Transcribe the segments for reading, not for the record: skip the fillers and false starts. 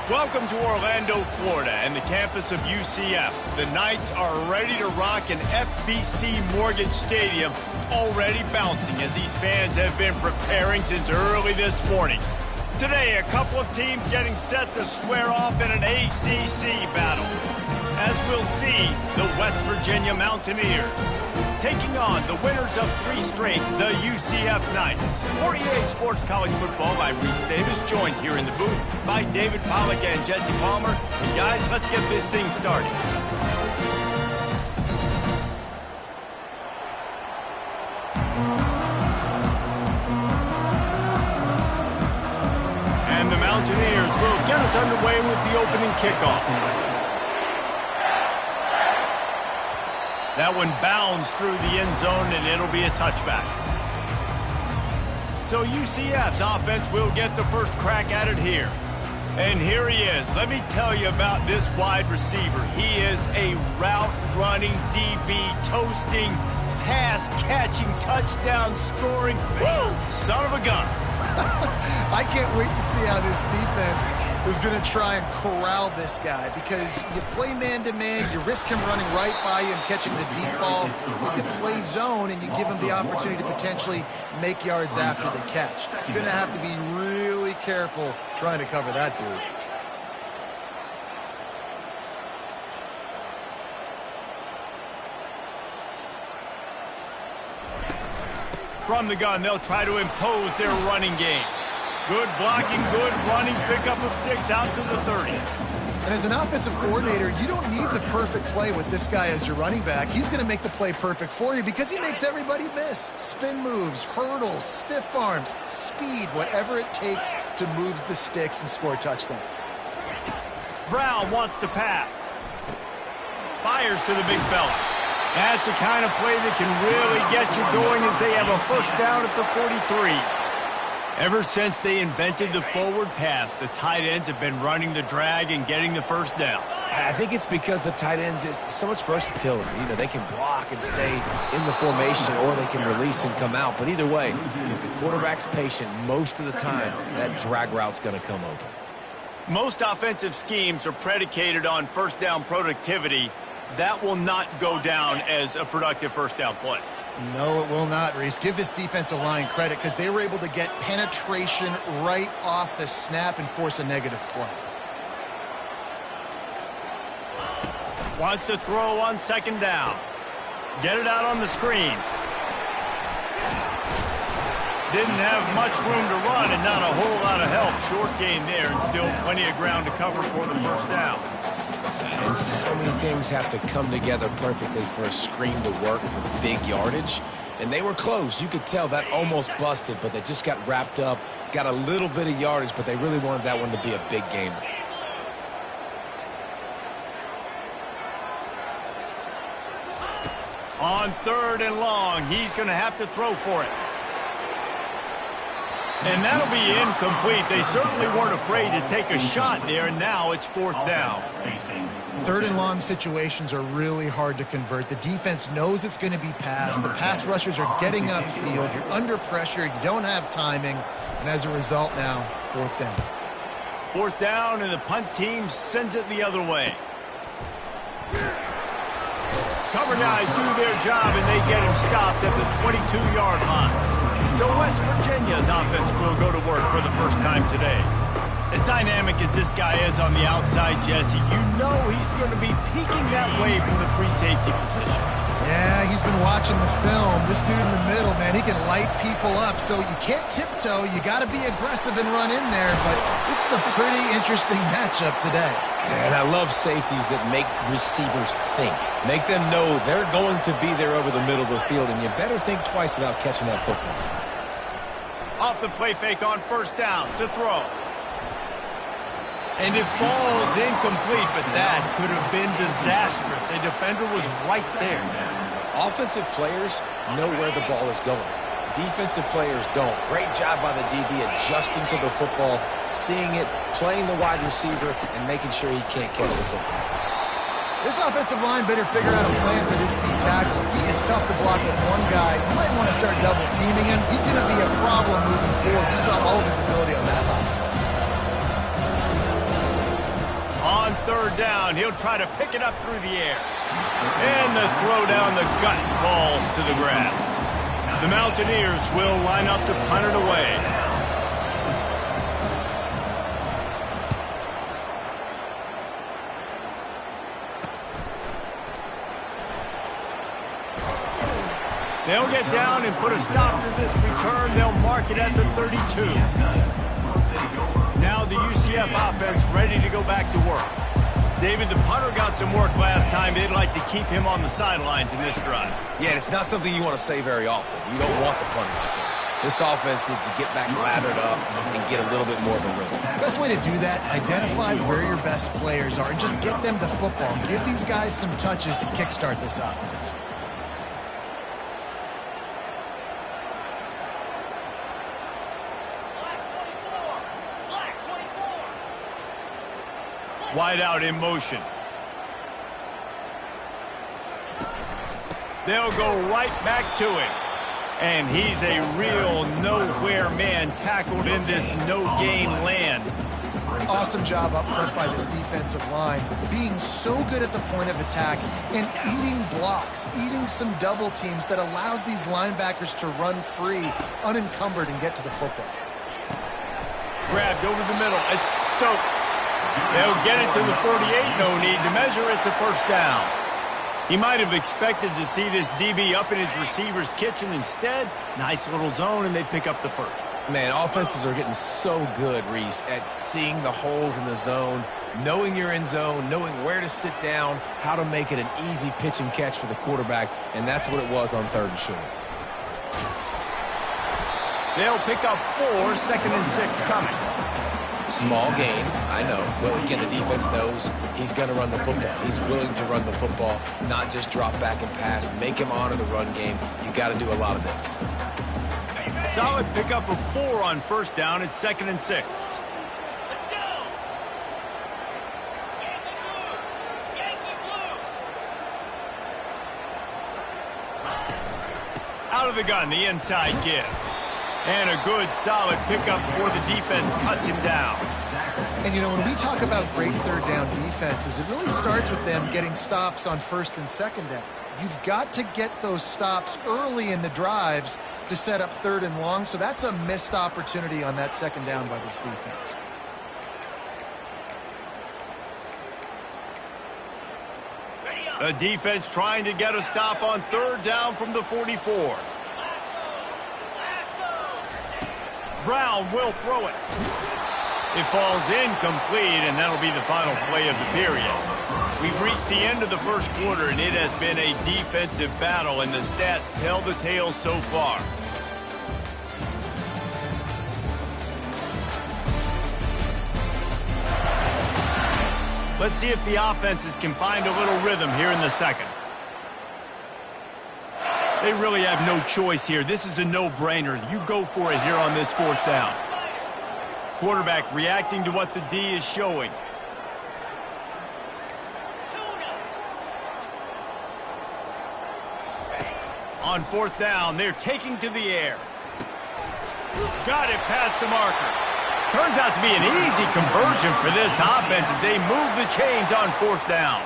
Welcome to Orlando, Florida, and the campus of UCF. The Knights are ready to rock an FBC Mortgage Stadium, already bouncing as these fans have been preparing since early this morning. Today, a couple of teams getting set to square off in an ACC battle. As we'll see, the West Virginia Mountaineers taking on the winners of 3 straight, the UCF Knights. For EA Sports College Football, I'm Reese Davis, joined here in the booth by David Pollack and Jesse Palmer. And guys, let's get this thing started. And the Mountaineers will get us underway with the opening kickoff. That one bounds through the end zone, and it'll be a touchback. So UCF's offense will get the first crack at it here. And here he is. Let me tell you about this wide receiver. He is a route-running DB, toasting, pass-catching, touchdown-scoring, son of a gun. I can't wait to see how this defense is going to try and corral this guy, because you play man-to-man, you risk him running right by you and catching the deep ball. You play zone and you give him the opportunity to potentially make yards after the catch. You're going to have to be really careful trying to cover that dude. From the gun, they'll try to impose their running game. Good blocking, good running, pickup of 6 out to the 30. And as an offensive coordinator, you don't need the perfect play with this guy as your running back. He's going to make the play perfect for you because he makes everybody miss. Spin moves, hurdles, stiff arms, speed, whatever it takes to move the sticks and score touchdowns. Brown wants to pass. Fires to the big fella. That's the kind of play that can really get you going as they have a first down at the 43. Ever since they invented the forward pass, the tight ends have been running the drag and getting the first down. I think it's because the tight ends is so much versatility. You know, they can block and stay in the formation, or they can release and come out. But either way, if the quarterback's patient most of the time, that drag route's going to come open. Most offensive schemes are predicated on first down productivity. That will not go down as a productive first down play. No, it will not, Reese. Give this defensive line credit because they were able to get penetration right off the snap and force a negative play. Wants to throw on second down. Get it out on the screen. Didn't have much room to run and not a whole lot of help. Short gain there and still plenty of ground to cover for the first down. And so many things have to come together perfectly for a screen to work for big yardage. And they were close. You could tell that almost busted, but they just got wrapped up, got a little bit of yardage, but they really wanted that one to be a big gainer. On 3rd and long, he's going to have to throw for it. And that'll be incomplete. They certainly weren't afraid to take a shot there, and now it's 4th down. 3rd and long situations are really hard to convert. The defense knows it's going to be passed. The pass rushers are getting upfield. You're under pressure. You don't have timing. And as a result now, 4th down. 4th down, and the punt team sends it the other way. Cover guys do their job, and they get him stopped at the 22-yard line. So West Virginia's offense will go to work for the first time today. As dynamic as this guy is on the outside, Jesse, you know he's going to be peeking that way from the free safety position. Yeah, he's been watching the film. This dude in the middle, man, he can light people up. So you can't tiptoe. You got to be aggressive and run in there. But this is a pretty interesting matchup today. And I love safeties that make receivers think. Make them know they're going to be there over the middle of the field, and you better think twice about catching that football. Off the play fake on first down to throw. And it falls incomplete, but that could have been disastrous. A defender was right there. Offensive players know where the ball is going. Defensive players don't. Great job by the DB adjusting to the football, seeing it, playing the wide receiver, and making sure he can't catch the football. This offensive line better figure out a plan for this deep tackle. He is tough to block with one guy. You might want to start double teaming him. He's going to be a problem moving forward. You saw all of his ability on that last play. on third down. He'll try to pick it up through the air. And the throw down the gut falls to the grass. The Mountaineers will line up to punt it away. They'll get down and put a stop to this return. They'll mark it at the 32. Now the UCF offense ready to go back to work. David, the punter got some work last time. They'd like to keep him on the sidelines in this drive. Yeah, it's not something you want to say very often. You don't want the punter out there. This offense needs to get back lathered up and get a little bit more of a rhythm. Best way to do that, identify where your best players are and just get them the football. Give these guys some touches to kickstart this offense. Wide out in motion. They'll go right back to him. And he's a real nowhere man tackled in this no-gain land. Awesome job up front by this defensive line, being so good at the point of attack and eating blocks, eating some double teams that allows these linebackers to run free, unencumbered, and get to the football. Grabbed over the middle. It's Stokes. They'll get it to the 48. No need to measure. It's a first down. He might have expected to see this DB up in his receiver's kitchen. Instead, nice little zone, and they pick up the first. Man, offenses are getting so good, Reese, at seeing the holes in the zone, knowing you're in zone, knowing where to sit down, how to make it an easy pitch and catch for the quarterback, and that's what it was on third and short. They'll pick up 4, 2nd and 6 coming. Small gain, I know. But again, the defense knows he's going to run the football. He's willing to run the football, not just drop back and pass. Make him honor the run game. You got to do a lot of this. Solid pickup of 4 on first down. It's 2nd and 6. Out of the gun, the inside give. And a good, solid pickup before the defense cuts him down. And, you know, when we talk about great third down defenses, it really starts with them getting stops on first and second down. You've got to get those stops early in the drives to set up third and long, so that's a missed opportunity on that second down by this defense. The defense trying to get a stop on third down from the 44. Brown will throw it. It falls incomplete, and that'll be the final play of the period. We've reached the end of the first quarter, and it has been a defensive battle, and the stats tell the tale so far. Let's see if the offenses can find a little rhythm here in the second. They really have no choice here. This is a no-brainer. You go for it here on this fourth down. Quarterback reacting to what the D is showing. On fourth down, they're taking to the air. Got it past the marker. Turns out to be an easy conversion for this offense as they move the chains on fourth down.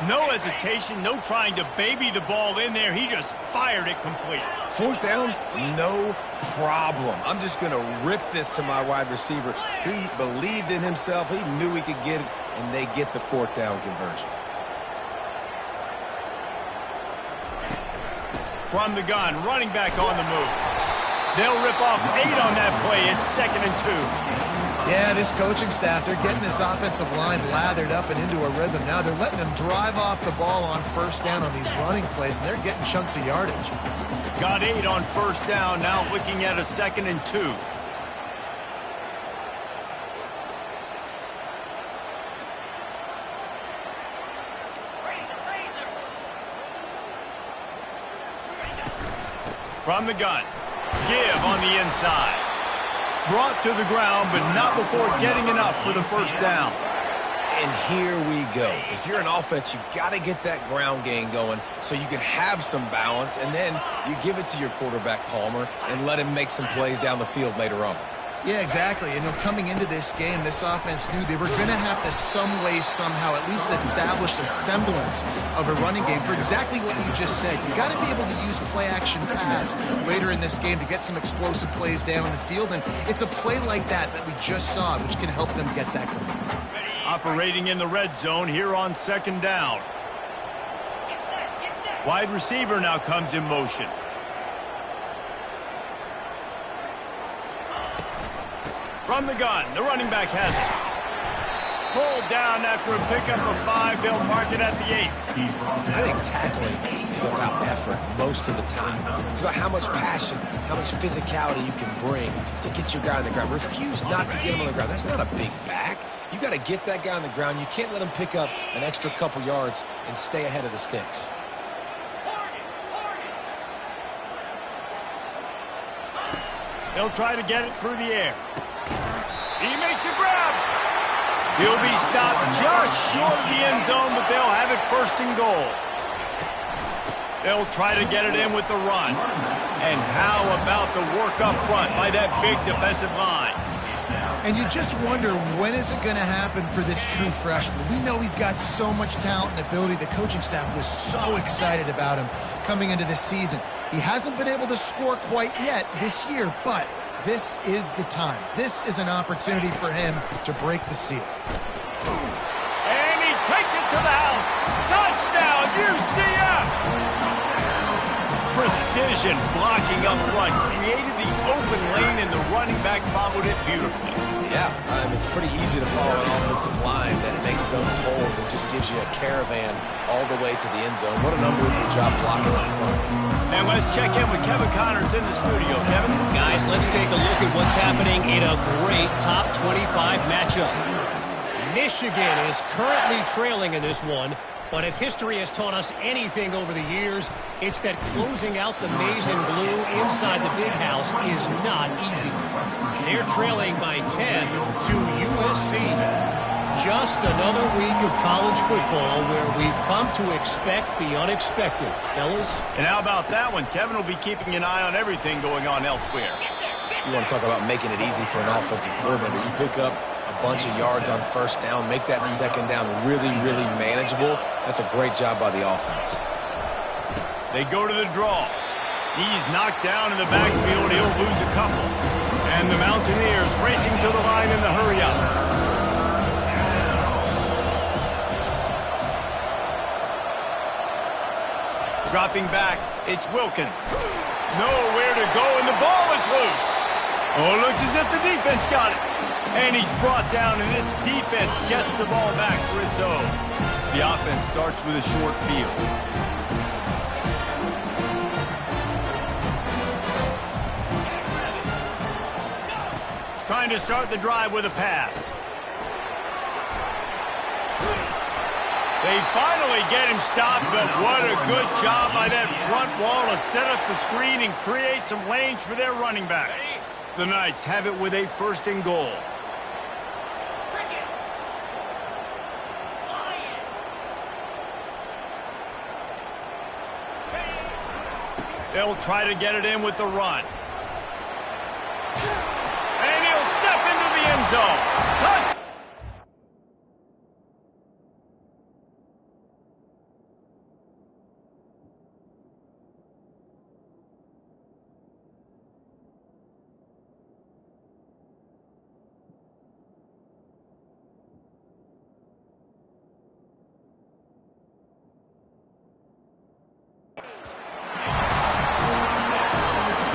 No hesitation, no trying to baby the ball in there. He just fired it complete. Fourth down, no problem. I'm just going to rip this to my wide receiver. He believed in himself. He knew he could get it, and they get the fourth down conversion. From the gun, running back on the move. They'll rip off 8 on that play. It's 2nd and 2. Yeah, this coaching staff, they're getting this offensive line lathered up and into a rhythm. Now they're letting them drive off the ball on first down on these running plays, and they're getting chunks of yardage. Got 8 on first down, now looking at a 2nd and 2. From the gun, give on the inside. Brought to the ground, but not before getting enough for the first down. And here we go. If you're an offense, you got to get that ground game going so you can have some balance, and then you give it to your quarterback, Palmer, and let him make some plays down the field later on. Yeah, exactly. And coming into this game, this offense knew they were going to have to some way, somehow, at least establish a semblance of a running game for exactly what you just said. You got to be able to use play-action pass later in this game to get some explosive plays down the field. And it's a play like that we just saw, which can help them get that going. Operating in the red zone here on second down. Wide receiver now comes in motion. From the gun, the running back has it. Pulled down after a pickup of 5. They'll mark it at the 8. I think tackling is about effort most of the time. It's about how much passion, how much physicality you can bring to get your guy on the ground. Refuse not to get him on the ground. That's not a big back. You got to get that guy on the ground. You can't let him pick up an extra couple yards and stay ahead of the sticks. They'll try to get it through the air. He makes a grab. He'll be stopped just short of the end zone, but they'll have it first and goal. They'll try to get it in with the run. And how about the work up front by that big defensive line? And you just wonder, when is it going to happen for this true freshman? We know he's got so much talent and ability. The coaching staff was so excited about him coming into this season. He hasn't been able to score quite yet this year, but this is the time. This is an opportunity for him to break the seal. And he takes it to the house. Touchdown, UCF! Precision blocking up front created the open lane, and the running back followed it beautifully. Yeah, it's pretty easy to follow an offensive line that makes those holes and just gives you a caravan all the way to the end zone. What an unbelievable job blocking up front. And let's check in with Kevin Connors in the studio. Kevin? Guys, let's take a look at what's happening in a great top 25 matchup. Michigan is currently trailing in this one, but if history has taught us anything over the years, it's that closing out the maize and blue inside the big house is not easy. They're trailing by 10 to USC. Just another week of college football where we've come to expect the unexpected, fellas. And how about that one? Kevin will be keeping an eye on everything going on elsewhere. You want to talk about making it easy for an offensive coordinator. You pick up a bunch of yards on first down, make that second down really, really manageable. That's a great job by the offense. They go to the draw. He's knocked down in the backfield. He'll lose a couple. And the Mountaineers racing to the line in the hurry-up. Dropping back, it's Wilkins. Nowhere to go, and the ball is loose. Oh, looks as if the defense got it. And he's brought down, and this defense gets the ball back for its own. The offense starts with a short field. Trying to start the drive with a pass. They finally get him stopped, but what a good job by that front wall to set up the screen and create some lanes for their running back. The Knights have it with a first and goal. They'll try to get it in with the run. And he'll step into the end zone. Touch!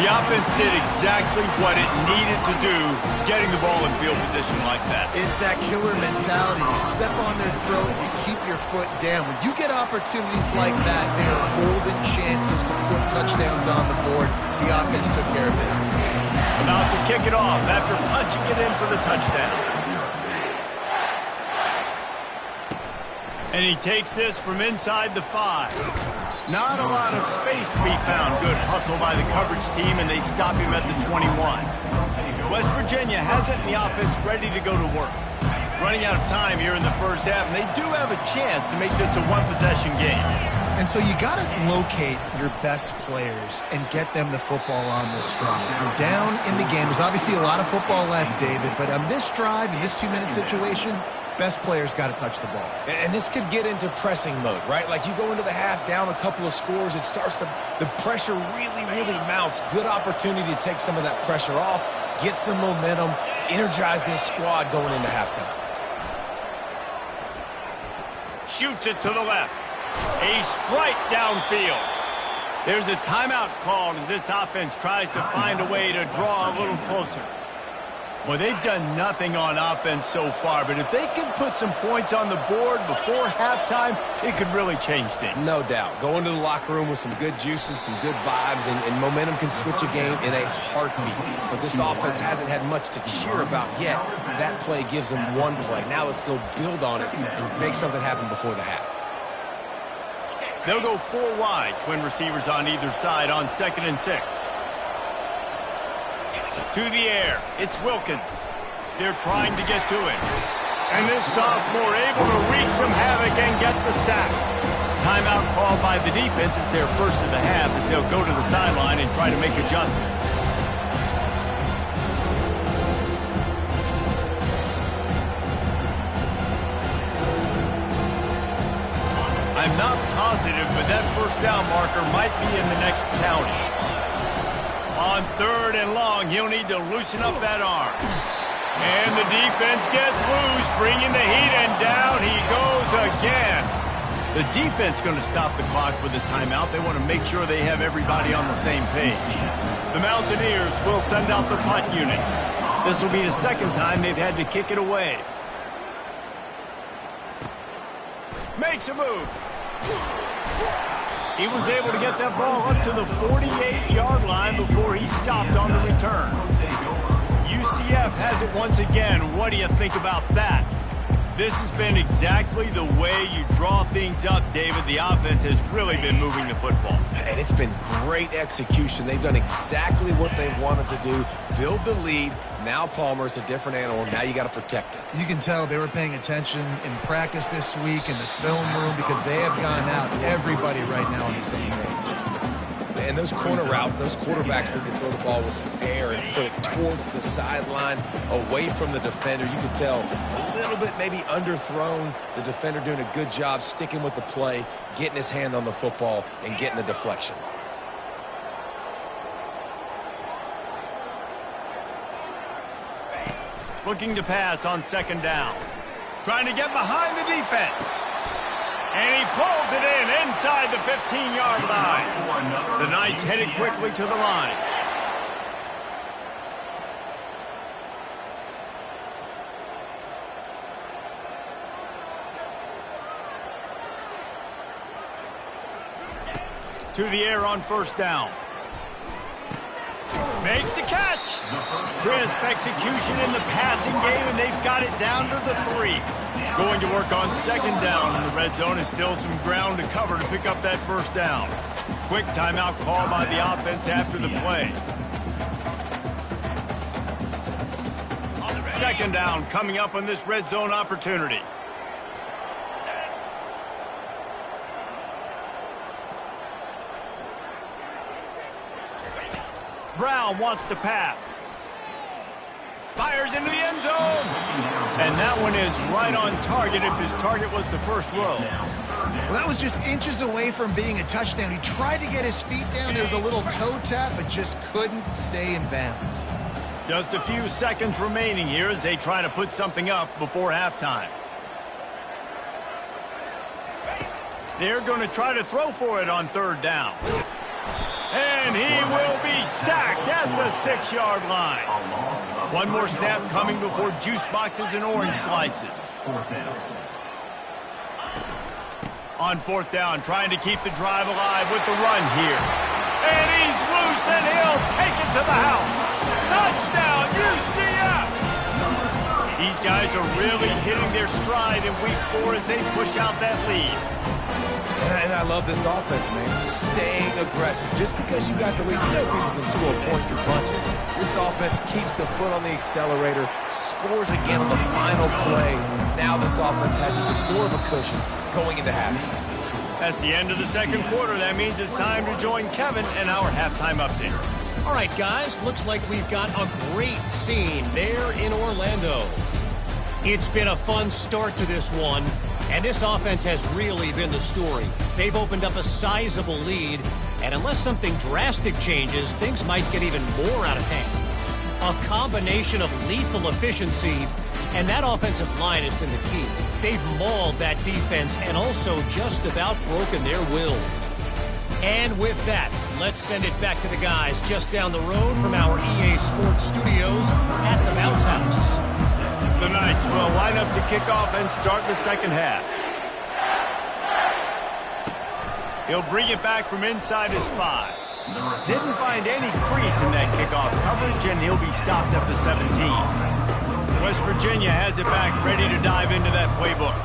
The offense did exactly what it needed to do, getting the ball in field position like that. It's that killer mentality. You step on their throat, you keep your foot down. When you get opportunities like that, they are golden chances to put touchdowns on the board. The offense took care of business. About to kick it off after punching it in for the touchdown. And he takes this from inside the 5. Not a lot of space to be found. Good hustle by the coverage team, and they stop him at the 21. West Virginia has it, and the offense ready to go to work. Running out of time here in the first half, and they do have a chance to make this a one-possession game. And so you got to locate your best players and get them the football on this drive. You're down in the game. There's obviously a lot of football left, David, but on this drive, in this 2-minute situation, best players got to touch the ball. And this could get into pressing mode, right? Like you go into the half down a couple of scores, it starts to, the pressure really, really mounts. Good opportunity to take some of that pressure off, get some momentum, energize this squad going into halftime. Shoots it to the left. A strike downfield. There's a timeout called as this offense tries to find a way to draw a little closer. Well, they've done nothing on offense so far, but if they can put some points on the board before halftime, it could really change things. No doubt. Go into the locker room with some good juices, some good vibes, and momentum can switch a game in a heartbeat. But this offense hasn't had much to cheer about yet. That play gives them one play. Now let's go build on it and make something happen before the half. They'll go 4 wide, twin receivers on either side on 2nd and 6. To the air, it's Wilkins. They're trying to get to it. And this sophomore able to wreak some havoc and get the sack. Timeout called by the defense. It's their first of the half as they'll go to the sideline and try to make adjustments. I'm not positive, but that first down marker might be in the next county. On 3rd and long, he'll need to loosen up that arm. And the defense gets loose, bringing the heat, and down he goes again. The defense going to stop the clock with a timeout. They want to make sure they have everybody on the same page. The Mountaineers will send out the punt unit. This will be the second time they've had to kick it away. Makes a move. He was able to get that ball up to the 48-yard line before he stopped on the return. UCF has it once again. What do you think about that? This has been exactly the way you draw things up, David. The offense has really been moving the football. And it's been great execution. They've done exactly what they wanted to do. Build the lead. Now Palmer's a different animal. Now you got to protect it. You can tell they were paying attention in practice this week in the film room because they have gone out, everybody right now on the same page. And those corner routes, those quarterbacks need to throw the ball with some air and put it towards the sideline, away from the defender. You can tell a little bit maybe underthrown. The defender doing a good job sticking with the play, getting his hand on the football, and getting the deflection. Looking to pass on 2nd down. Trying to get behind the defense. And he pulls it in inside the 15-yard line. The Knights headed quickly to the line. To the air on 1st down. Makes the catch. Crisp execution in the passing game, and they've got it down to the 3. Going to work on 2nd down in the red zone, and still some ground to cover to pick up that 1st down. Quick timeout call by the offense after the play. 2nd down coming up on this red zone opportunity. Brown wants to pass. Fires into the end zone. And that one is right on target if his target was the first row. Well, that was just inches away from being a touchdown. He tried to get his feet down. There was a little toe tap, but just couldn't stay in bounds. Just a few seconds remaining here as they try to put something up before halftime. They're going to try to throw for it on 3rd down. And he will be sacked at the 6-yard line. One more snap coming before juice boxes and orange slices. On 4th down, trying to keep the drive alive with the run here. And he's loose, and he'll take it to the house. Touchdown, UCF! These guys are really hitting their stride in week 4 as they push out that lead. And I love this offense, man. Staying aggressive. Just because you got the lead, you know people can score points in bunches. This offense keeps the foot on the accelerator, scores again on the final play. Now this offense has even more of a cushion going into halftime. That's the end of the second quarter. That means it's time to join Kevin and our halftime update. All right, guys, looks like we've got a great scene there in Orlando. It's been a fun start to this one, and this offense has really been the story. They've opened up a sizable lead, and unless something drastic changes, things might get even more out of hand. A combination of lethal efficiency, and that offensive line has been the key. They've mauled that defense and also just about broken their will. And with that, let's send it back to the guys just down the road from our EA Sports Studios at the Bounce House. The Knights will line up to kick off and start the second half. He'll bring it back from inside his 5. Didn't find any crease in that kickoff coverage, and he'll be stopped at the 17. West Virginia has it back, ready to dive into that playbook.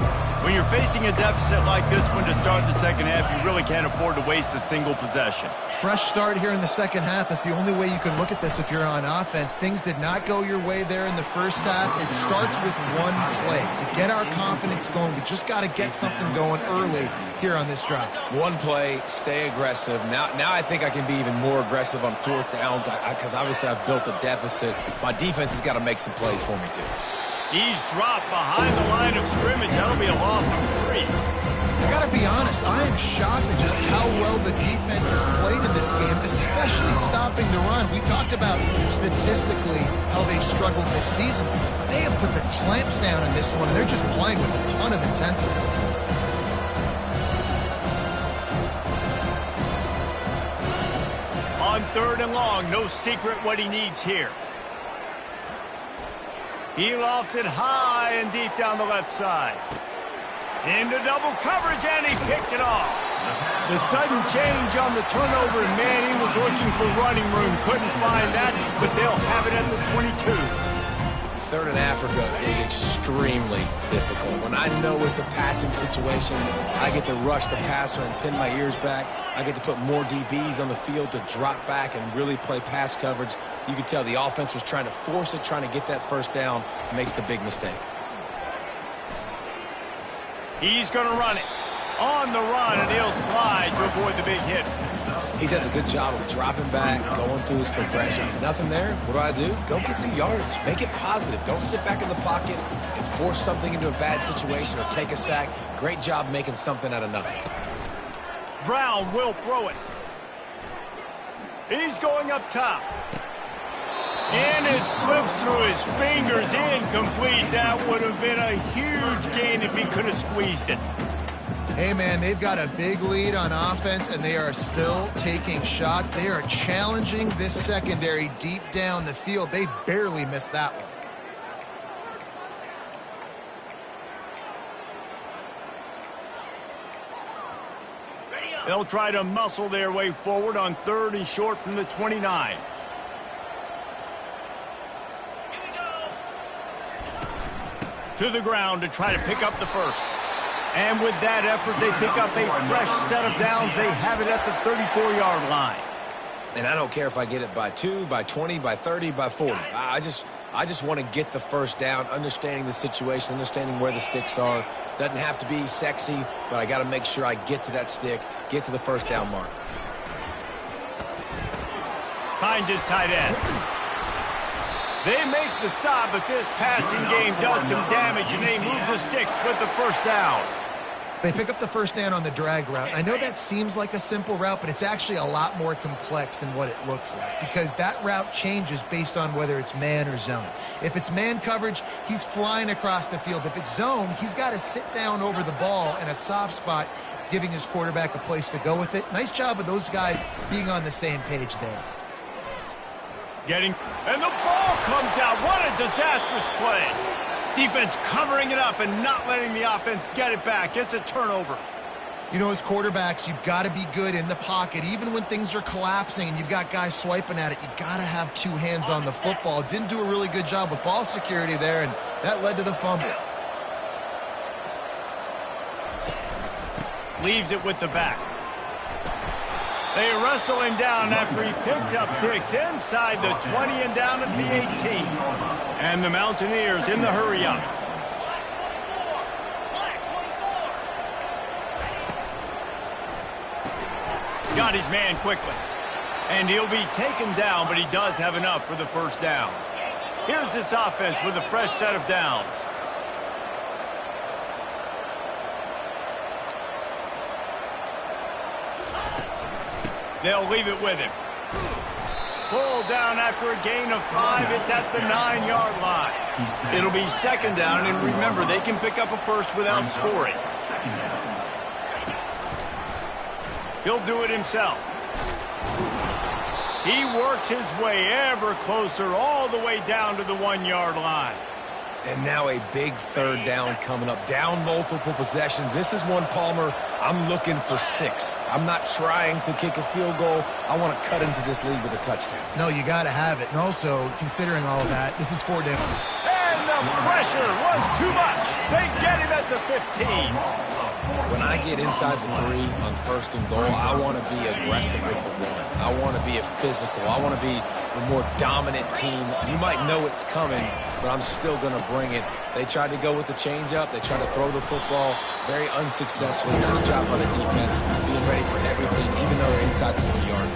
When you're facing a deficit like this one to start the second half, you really can't afford to waste a single possession. Fresh start here in the second half. That's the only way you can look at this if you're on offense. Things did not go your way there in the first half. It starts with one play. To get our confidence going, we just got to get something going early here on this drive. One play, stay aggressive. Now I think I can be even more aggressive on fourth downs because obviously I've built a deficit. My defense has got to make some plays for me, too. He's dropped behind the line of scrimmage. That'll be a loss of 3. I got to be honest, I am shocked at just how well the defense has played in this game, especially stopping the run. We talked about statistically how they've struggled this season, but they have put the clamps down in this one, and they're just playing with a ton of intensity. On 3rd and long, no secret what he needs here. He lofts it high and deep down the left side. Into double coverage, and he picked it off. The sudden change on the turnover, and man, he was looking for running room. Couldn't find that, but they'll have it at the 22. 3rd in Africa is extremely difficult. When I know it's a passing situation, I get to rush the passer and pin my ears back. I get to put more DBs on the field to drop back and really play pass coverage. You can tell the offense was trying to force it, trying to get that first down, makes the big mistake. He's going to run it. On the run, and he'll slide to avoid the big hit. He does a good job of dropping back, going through his progressions. Nothing there. What do? Go get some yardage. Make it positive. Don't sit back in the pocket and force something into a bad situation or take a sack. Great job making something out of nothing. Brown will throw it. He's going up top. And it slips through his fingers, incomplete. That would have been a huge gain if he could have squeezed it. Hey, man, they've got a big lead on offense, and they are still taking shots. They are challenging this secondary deep down the field. They barely missed that one. They'll try to muscle their way forward on 3rd and short from the 29. To the ground to try to pick up the first. And with that effort, they pick up a fresh set of downs. They have it at the 34-yard line. And I don't care if I get it by 2, by 20, by 30, by 40. I just want to get the first down, understanding the situation, understanding where the sticks are. Doesn't have to be sexy, but I got to make sure I get to that stick, get to the first down mark. Finds his tight end. They make the stop, but this passing game does some damage, and they move the sticks with the first down. They pick up the first down on the drag route. I know that seems like a simple route, but it's actually a lot more complex than what it looks like because that route changes based on whether it's man or zone. If it's man coverage, he's flying across the field. If it's zone, he's got to sit down over the ball in a soft spot, giving his quarterback a place to go with it. Nice job of those guys being on the same page there. And the ball comes out. What a disastrous play. Defense covering it up and not letting the offense get it back. It's a turnover. You know, as quarterbacks, you've got to be good in the pocket. Even when things are collapsing and you've got guys swiping at it, you've got to have 2 hands on the football. Didn't do a really good job with ball security there, and that led to the fumble. Leaves it with the back. They wrestle him down after he picks up 6 inside the 20 and down at the 18. And the Mountaineers in the hurry-up. Got his man quickly. And he'll be taken down, but he does have enough for the first down. Here's this offense with a fresh set of downs. They'll leave it with him. Pulled down after a gain of 5. It's at the 9-yard line. It'll be second down, and remember, they can pick up a first without scoring. He'll do it himself. He works his way ever closer all the way down to the 1-yard line. And now a big third down coming up. Down multiple possessions. This is one, Palmer, I'm looking for 6. I'm not trying to kick a field goal. I want to cut into this lead with a touchdown. No, you got to have it. And also, considering all of that, this is 4 down. And the pressure was too much. They get him at the 15. When I get inside the 3 on first and goal, I want to be aggressive with the run. I want to be physical. I want to be the more dominant team. You might know it's coming, but I'm still going to bring it. They tried to go with the changeup. They tried to throw the football very unsuccessfully. Nice job by the defense, being ready for everything, even though they're inside the 3-yard.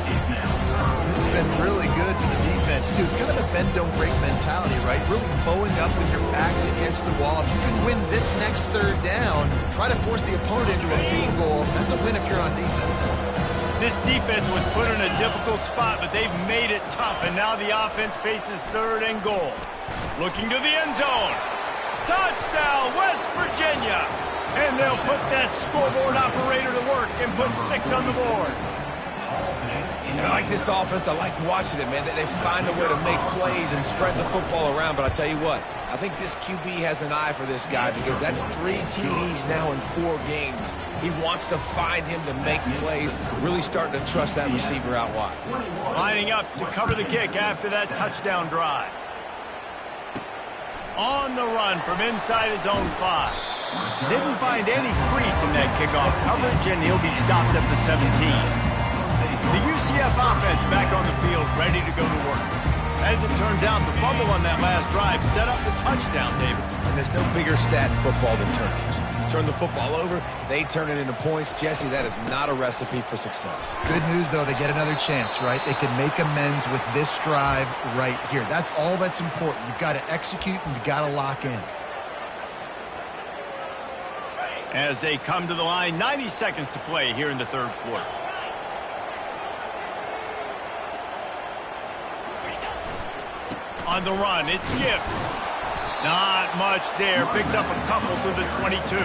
This has been really good for the defense, too. It's kind of a bend-don't-break mentality, right? Really bowing up with your backs against the wall. If you can win this next third down, try to force the opponent into a field goal. That's a win if you're on defense. This defense was put in a difficult spot, but they've made it tough, and now the offense faces third and goal. Looking to the end zone. Touchdown, West Virginia! And they'll put that scoreboard operator to work and put 6 on the board. And I like this offense. I like watching it, man. They find a way to make plays and spread the football around. But I tell you what, I think this QB has an eye for this guy because that's 3 TDs now in 4 games. He wants to find him to make plays, really starting to trust that receiver out wide. Lining up to cover the kick after that touchdown drive. On the run from inside his own 5. Didn't find any crease in that kickoff coverage, and he'll be stopped at the 17. The UCF offense back on the field, ready to go to work. As it turns out, the fumble on that last drive set up the touchdown, David. And there's no bigger stat in football than turnovers. You turn the football over, they turn it into points. Jesse, that is not a recipe for success. Good news, though, they get another chance, right? They can make amends with this drive right here. That's all that's important. You've got to execute and you've got to lock in. As they come to the line, 90 seconds to play here in the third quarter. On the run, it's Gibbs. Not much there. Picks up a couple to the 22.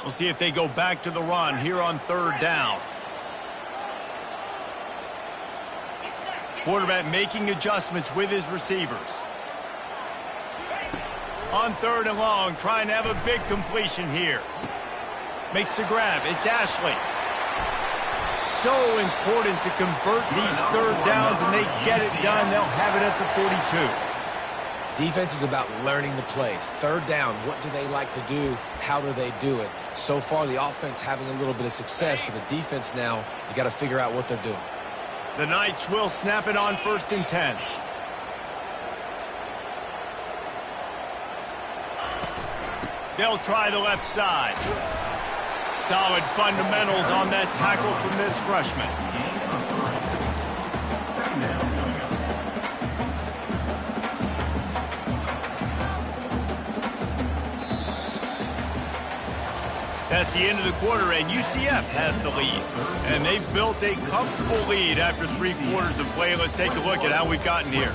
We'll see if they go back to the run here on third down. Quarterback making adjustments with his receivers. On third and long, trying to have a big completion here. Makes the grab. It's Ashley. So important to convert these third downs, and they get it done. They'll have it at the 42. Defense is about learning the plays. Third down, what do they like to do? How do they do it? So far, the offense having a little bit of success, but the defense now, you got to figure out what they're doing. The Knights will snap it on first and 10. They'll try the left side. Solid fundamentals on that tackle from this freshman. That's the end of the quarter, and UCF has the lead. And they've built a comfortable lead after 3 quarters of play. Let's take a look at how we've gotten here.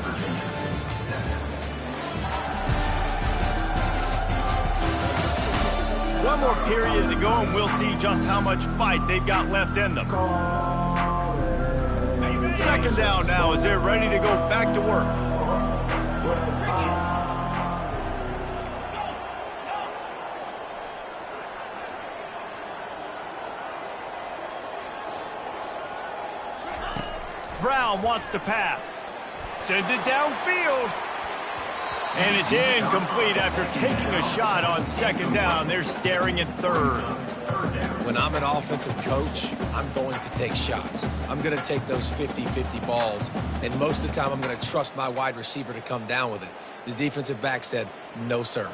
One more period to go, and we'll see just how much fight they've got left in them. Second down now as they're ready to go back to work. Brown wants to pass. Sends it downfield. And it's incomplete after taking a shot on second down. They're staring at third. When I'm an offensive coach, I'm going to take shots. I'm going to take those 50-50 balls, and most of the time I'm going to trust my wide receiver to come down with it. The defensive back said, no, sir.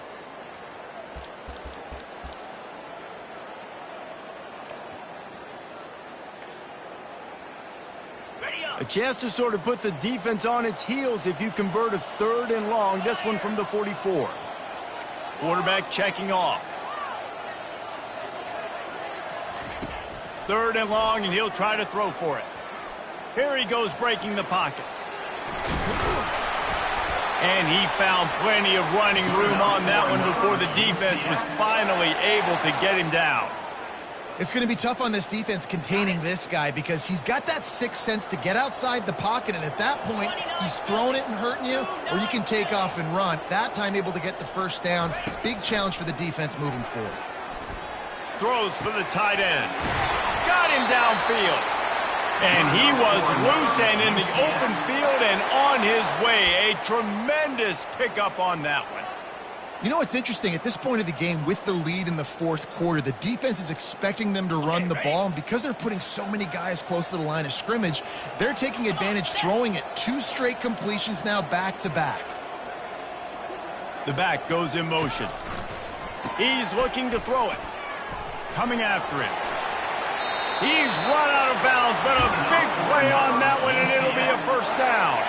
A chance to sort of put the defense on its heels if you convert a 3rd and long. This one from the 44. Quarterback checking off. 3rd and long, and he'll try to throw for it. Here he goes, breaking the pocket. And he found plenty of running room on that one before the defense was finally able to get him down. It's going to be tough on this defense containing this guy because he's got that sixth sense to get outside the pocket, and at that point, he's throwing it and hurting you, or you can take off and run. That time able to get the first down. Big challenge for the defense moving forward. Throws for the tight end. Got him downfield. And he was loose and in the open field and on his way. A tremendous pickup on that one. You know what's interesting? At this point of the game, with the lead in the 4th quarter, the defense is expecting them to run the ball, and because they're putting so many guys close to the line of scrimmage, they're taking advantage, throwing it. 2 straight completions now back-to-back. The back goes in motion. He's looking to throw it. Coming after him. He's run out of bounds, but a big play on that one, and it'll be a first down.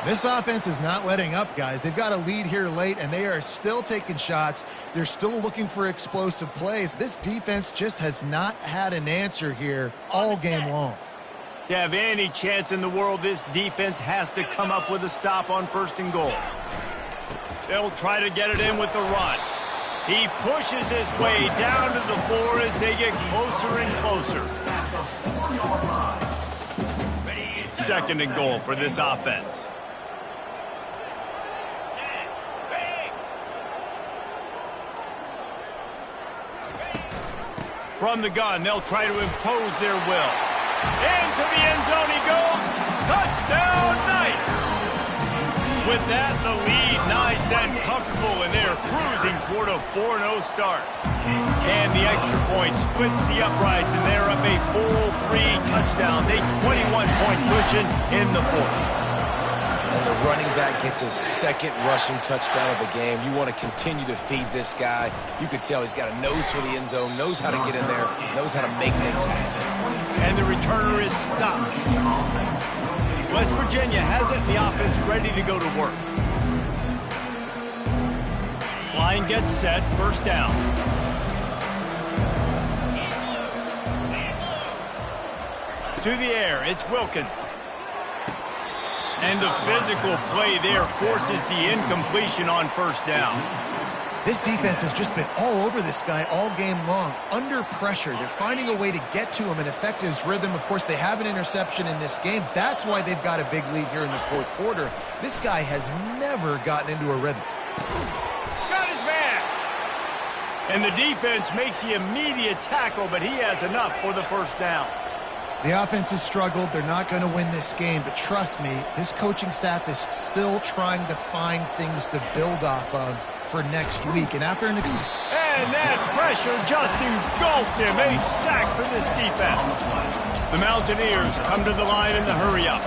This offense is not letting up, guys. They've got a lead here late, and they are still taking shots. They're still looking for explosive plays. This defense just has not had an answer here all game long. To have any chance in the world, this defense has to come up with a stop on 1st and goal. They'll try to get it in with the run. He pushes his way down to the floor as they get closer and closer. 2nd and goal for this offense. From the gun, they'll try to impose their will. Into the end zone he goes. Touchdown, Knights! With that, the lead nice and comfortable, and they're cruising toward a 4-0 start. And the extra point splits the uprights, and they're up a full 3 touchdowns, a 21-point cushion in the 4th. And the running back gets his 2nd rushing touchdown of the game. You want to continue to feed this guy. You could tell he's got a nose for the end zone, knows how to get in there, knows how to make things happen. And the returner is stopped. West Virginia has it, and the offense ready to go to work. Line gets set, first down. To the air, it's Wilkins. And the physical play there forces the incompletion on first down. This defense has just been all over this guy all game long. Under pressure, they're finding a way to get to him and affect his rhythm. Of course, they have an interception in this game. That's why they've got a big lead here in the 4th quarter. This guy has never gotten into a rhythm. Got his man! And the defense makes the immediate tackle, but he has enough for the first down. The offense has struggled. They're not going to win this game, but trust me, this coaching staff is still trying to find things to build off of for next week. And after an... And that pressure just engulfed him. A sack for this defense. The Mountaineers come to the line in the hurry-up.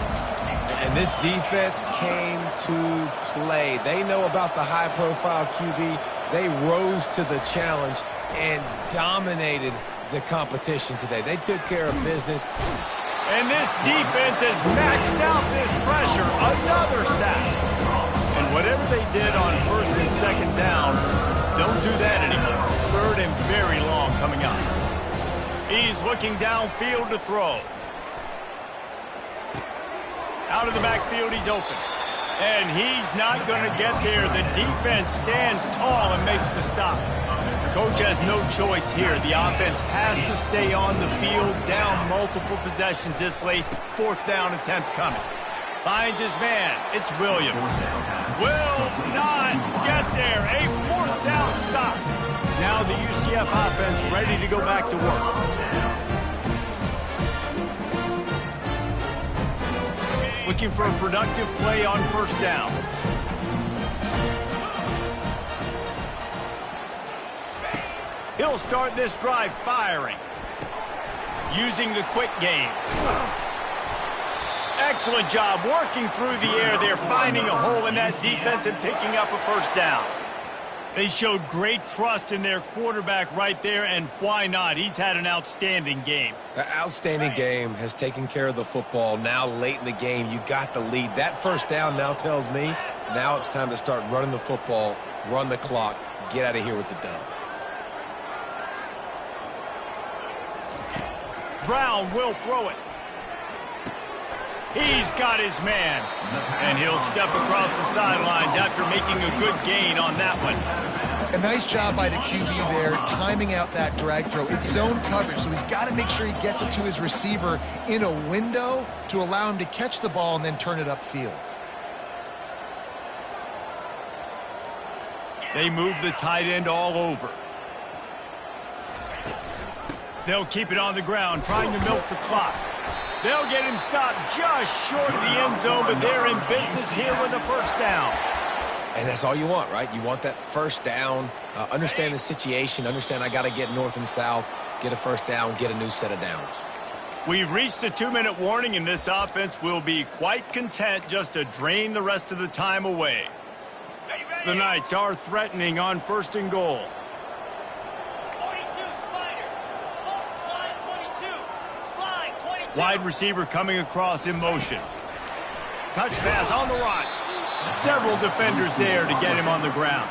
And this defense came to play. They know about the high-profile QB. They rose to the challenge and dominated the competition today. They took care of business. And this defense has maxed out this pressure. Another sack. And whatever they did on 1st and 2nd down, don't do that anymore. 3rd and very long coming up. He's looking downfield to throw. Out of the backfield, he's open. And he's not going to get there. The defense stands tall and makes the stop. Coach has no choice here. The offense has to stay on the field, down multiple possessions this late. 4th down attempt coming. Finds his man. It's Williams. Will not get there. A 4th down stop. Now the UCF offense ready to go back to work. Looking for a productive play on 1st down. He'll start this drive firing. Using the quick game. Excellent job working through the air there, finding a hole in that defense and picking up a first down. They showed great trust in their quarterback right there, and why not? He's had an outstanding game. An outstanding game, has taken care of the football. Now late in the game, you got the lead. That first down now tells me now it's time to start running the football, run the clock, get out of here with the dub. Brown will throw it. He's got his man. And he'll step across the sidelines after making a good gain on that one. A nice job by the QB there, timing out that drag throw. It's zone coverage, so he's got to make sure he gets it to his receiver in a window to allow him to catch the ball and then turn it upfield. They move the tight end all over. They'll keep it on the ground, trying to milk the clock. They'll get him stopped just short of the end zone, but they're in business here with a first down. And that's all you want, right? You want that first down, understand the situation, understand I got to get north and south, get a first down, get a new set of downs. We've reached the 2-minute warning, and this offense will be quite content just to drain the rest of the time away. The Knights are threatening on 1st and goal. Wide receiver coming across in motion. Touch pass on the run. Several defenders there to get him on the ground.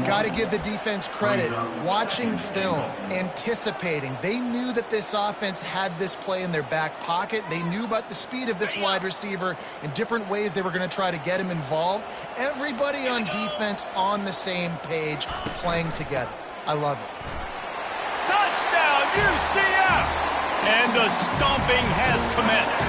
Got to give the defense credit. Watching film, anticipating. They knew that this offense had this play in their back pocket. They knew about the speed of this wide receiver and different ways they were going to try to get him involved. Everybody on defense on the same page, playing together. I love it. Touchdown, UCF! And the stomping has commenced.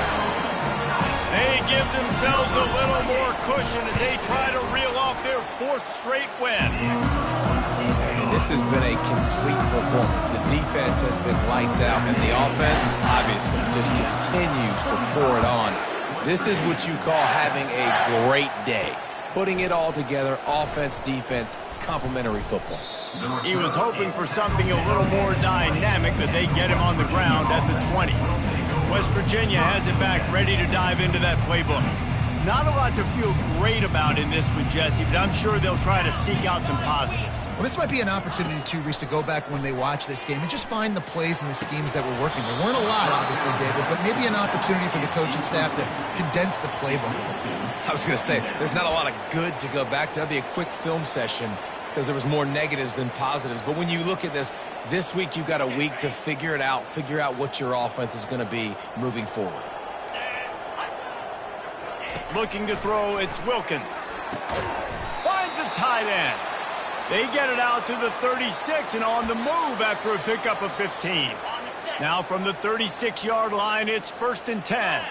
They give themselves a little more cushion as they try to reel off their 4th straight win. And this has been a complete performance. The defense has been lights out, and the offense, obviously, just continues to pour it on. This is what you call having a great day. Putting it all together, offense, defense, complementary football. He was hoping for something a little more dynamic, but they get him on the ground at the 20. West Virginia has it back, ready to dive into that playbook. Not a lot to feel great about in this one, Jesse, but I'm sure they'll try to seek out some positives. Well, this might be an opportunity, too, Reese, to go back when they watch this game and just find the plays and the schemes that were working. There weren't a lot, obviously, David, but maybe an opportunity for the coaching staff to condense the playbook. I was going to say, there's not a lot of good to go back to. That'd be a quick film session because there was more negatives than positives. But when you look at this week you've got a week to figure it out, figure out what your offense is going to be moving forward. Looking to throw, it's Wilkins. Finds a tight end. They get it out to the 36 and on the move after a pickup of 15. Now from the 36-yard line, it's 1st and 10.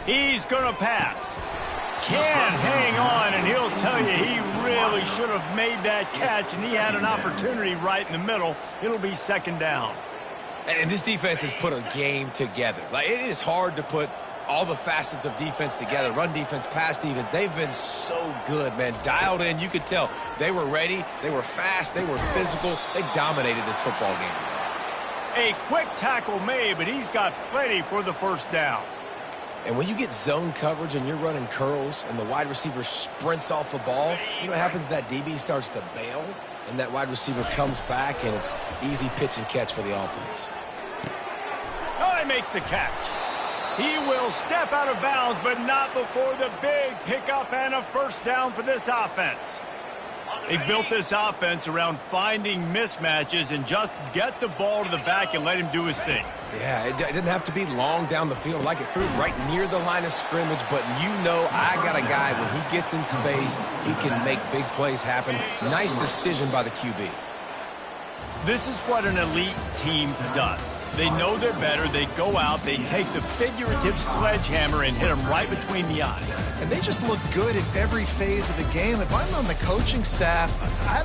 He's going to pass. Can't hang on, and he'll tell you he really should have made that catch, and he had an opportunity right in the middle. It'll be 2nd down. And this defense has put a game together. Like, it is hard to put all the facets of defense together. Run defense, pass defense. They've been so good, man. Dialed in. You could tell they were ready. They were fast. They were physical. They dominated this football game today. A quick tackle made, but he's got plenty for the 1st down. And when you get zone coverage and you're running curls and the wide receiver sprints off the ball, you know what happens? That DB starts to bail, and that wide receiver comes back, and it's easy pitch and catch for the offense. Oh, he makes the catch. He will step out of bounds, but not before the big pickup and a 1st down for this offense. They built this offense around finding mismatches and just get the ball to the back and let him do his thing. Yeah, it didn't have to be long down the field. Like it threw right near the line of scrimmage, but you know I got a guy, when he gets in space, he can make big plays happen. Nice decision by the QB. This is what an elite team does. They know they're better. They go out. They take the figurative sledgehammer and hit them right between the eyes. And they just look good in every phase of the game. If I'm on the coaching staff, I don't